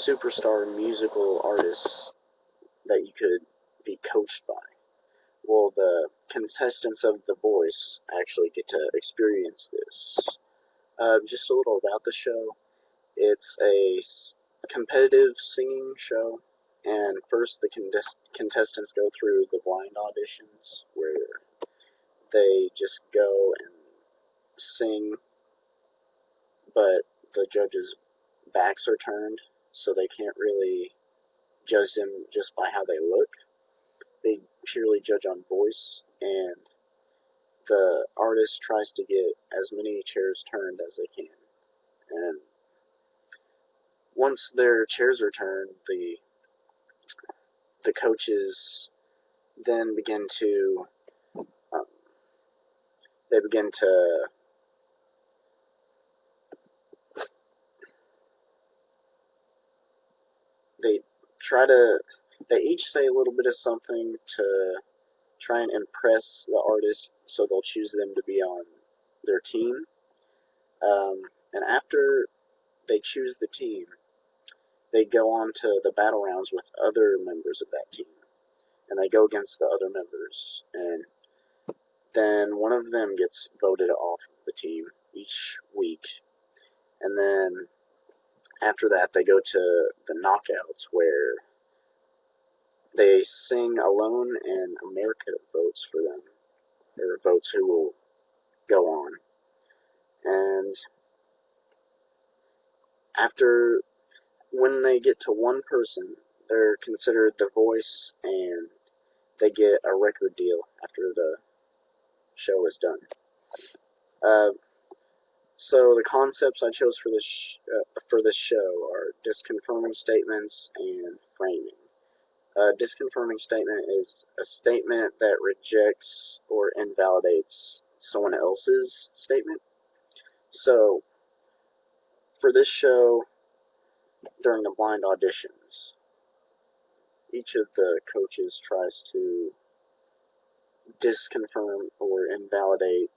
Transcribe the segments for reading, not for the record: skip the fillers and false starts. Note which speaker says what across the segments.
Speaker 1: superstar musical artists that you could be coached by. Well, the contestants of The Voice actually get to experience this. Just a little about the show. It's a competitive singing show, and first the contestants go through the blind auditions where they just go and sing, but the judges' backs are turned, so they can't really judge them just by how they look. They purely judge on voice, and the artist tries to get as many chairs turned as they can. And once their chairs are turned, the coaches then begin to um, they begin to they try to they each say a little bit of something to try and impress the artist, so they'll choose them to be on their team. And after they choose the team, they go on to the battle rounds with other members of that team, and they go against the other members, and then one of them gets voted off the team each week, and then after that they go to the knockouts where they sing alone and America votes for them, or votes who will go on. And after, when they get to one person, they're considered the voice and they get a record deal after the show is done. Uh, so the concepts I chose for this show are disconfirming statements and framing. A disconfirming statement is a statement that rejects or invalidates someone else's statement. So for this show, during the blind auditions, each of the coaches tries to disconfirm or invalidate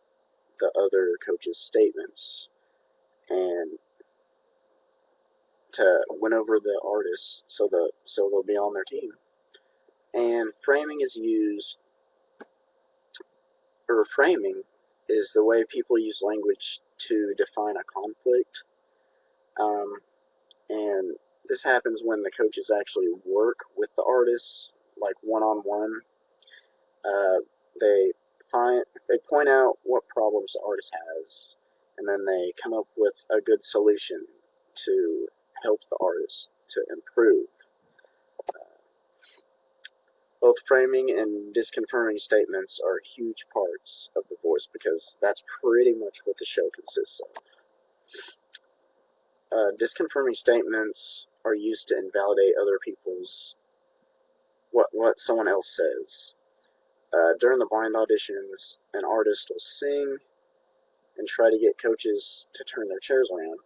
Speaker 1: the other coach's statements and to win over the artists so they'll be on their team. And framing is the way people use language to define a conflict. Um, and this happens when the coaches actually work with the artists, like one on one. They they point out what problems the artist has, and then they come up with a good solution to help the artist to improve. Both framing and disconfirming statements are huge parts of The Voice because that's pretty much what the show consists of. Disconfirming statements are used to invalidate other people's what someone else says. During the blind auditions, an artist will sing and try to get coaches to turn their chairs around.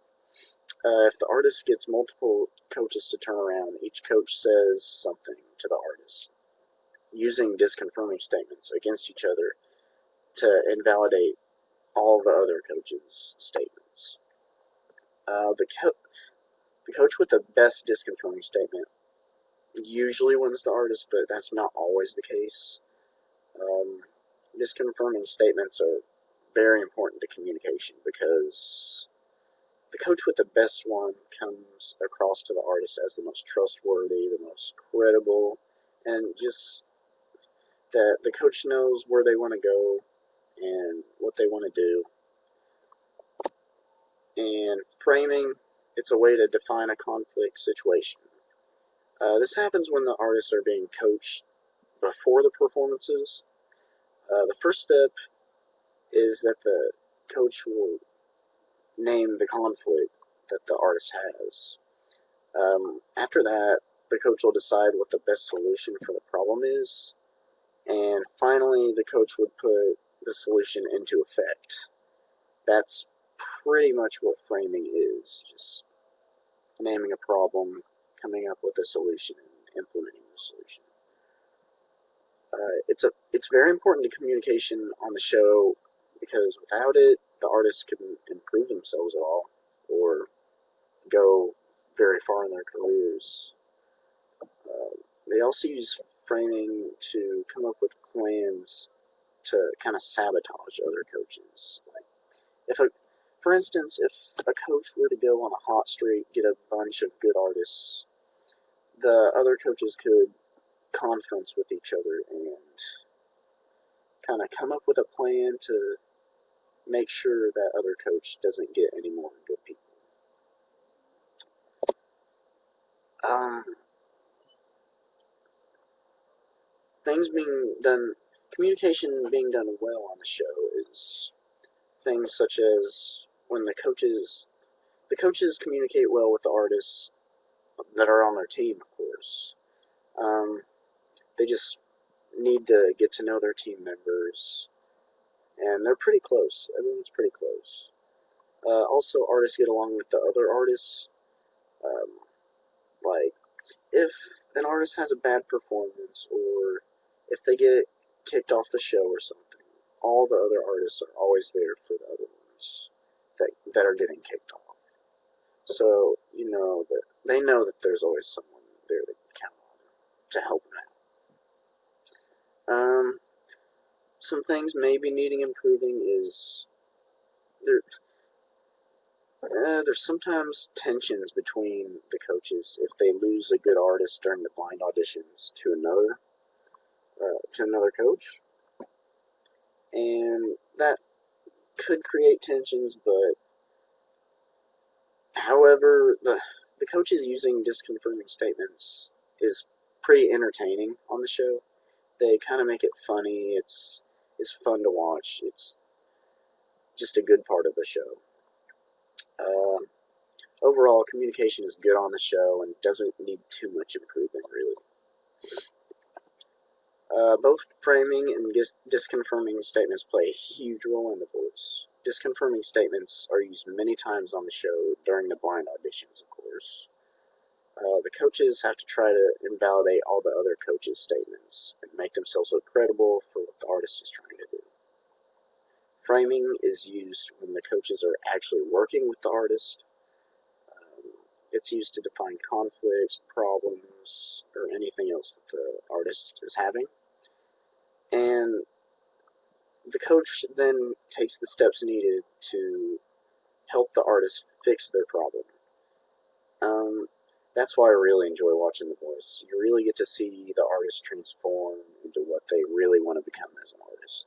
Speaker 1: If the artist gets multiple coaches to turn around, each coach says something to the artist, using disconfirming statements against each other to invalidate all the other coaches' statements. The coach with the best disconfirming statement usually wins the artist, but that's not always the case. Um, Disconfirming statements are very important to communication because the coach with the best one comes across to the artist as the most trustworthy, the most credible, and just that the coach knows where they want to go and what they want to do. And framing, it's a way to define a conflict situation. This happens when the artists are being coached before the performances. The first step is that the coach will name the conflict that the artist has. After that, the coach will decide what the best solution for the problem is, and finally, the coach would put the solution into effect. That's pretty much what framing is, just naming a problem, coming up with a solution, and implementing the solution. It's very important to communication on the show because without it, the artists couldn't improve themselves at all or go very far in their careers. They also use framing to come up with plans to kind of sabotage other coaches. Like, if a, for instance, if a coach were to go on a hot streak, get a bunch of good artists, the other coaches could conference with each other and kind of come up with a plan to make sure that other coach doesn't get any more good people. Um, things being done, communication being done well on the show is things such as when the coaches communicate well with the artists that are on their team, of course. They just need to get to know their team members, and they're pretty close. Everyone's pretty close. Also, artists get along with the other artists. Um, like, if an artist has a bad performance, or if they get kicked off the show or something, all the other artists are always there for the other ones that are getting kicked off. So, that they know that there's always someone there they can count on to help them out. Some things maybe needing improving is there. There's sometimes tensions between the coaches if they lose a good artist during the blind auditions to another coach, and that could create tensions. But however, the coaches using disconfirming statements is pretty entertaining on the show. They kind of make it funny. It's fun to watch. It's just a good part of the show. Uh, Overall, communication is good on the show and doesn't need too much improvement, really. Both framing and disconfirming statements play a huge role in the voice. Disconfirming statements are used many times on the show during the blind auditions, of course. The coaches have to try to invalidate all the other coaches' statements and make themselves look credible for what the artist is trying to do. Framing is used when the coaches are actually working with the artist. It's used to define conflicts, problems, or anything else that the artist is having. And the coach then takes the steps needed to help the artist fix their problem. Um, that's why I really enjoy watching The Voice. You really get to see the artist transform into what they really want to become as an artist.